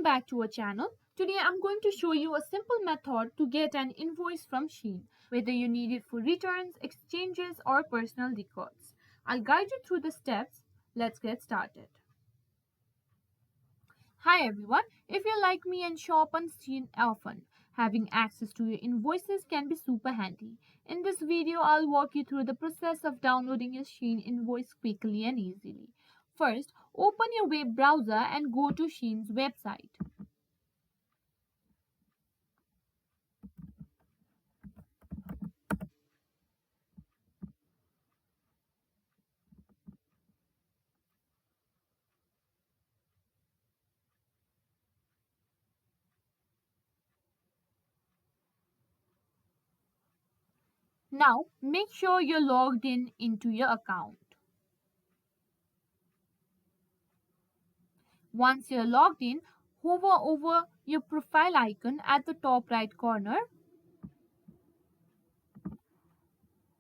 Welcome back to our channel. Today I'm going to show you a simple method to get an invoice from Shein, whether you need it for returns, exchanges or personal records. I'll guide you through the steps. Let's get started. Hi everyone, if you like me and shop on Shein often, having access to your invoices can be super handy. In this video, I'll walk you through the process of downloading your Shein invoice quickly and easily. First, open your web browser and go to Shein's website. Now, make sure you're logged in into your account. Once you're logged in, hover over your profile icon at the top right corner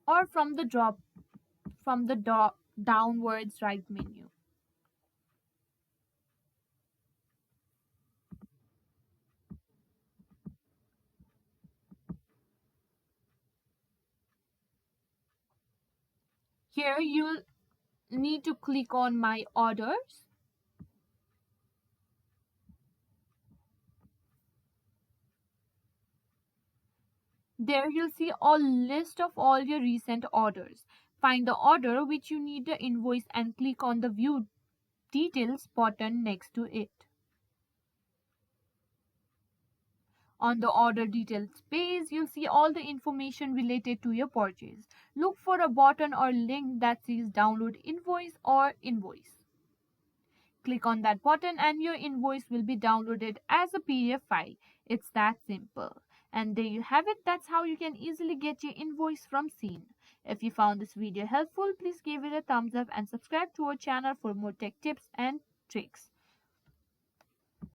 or from the downwards right menu. Here you'll need to click on My Orders. There you'll see a list of all your recent orders. Find the order which you need the invoice and click on the View Details button next to it. On the order details page, you'll see all the information related to your purchase. Look for a button or link that says Download Invoice or Invoice. Click on that button and your invoice will be downloaded as a PDF file. It's that simple. And there you have it. That's how you can easily get your invoice from Shein. If you found this video helpful, please give it a thumbs up and subscribe to our channel for more tech tips and tricks.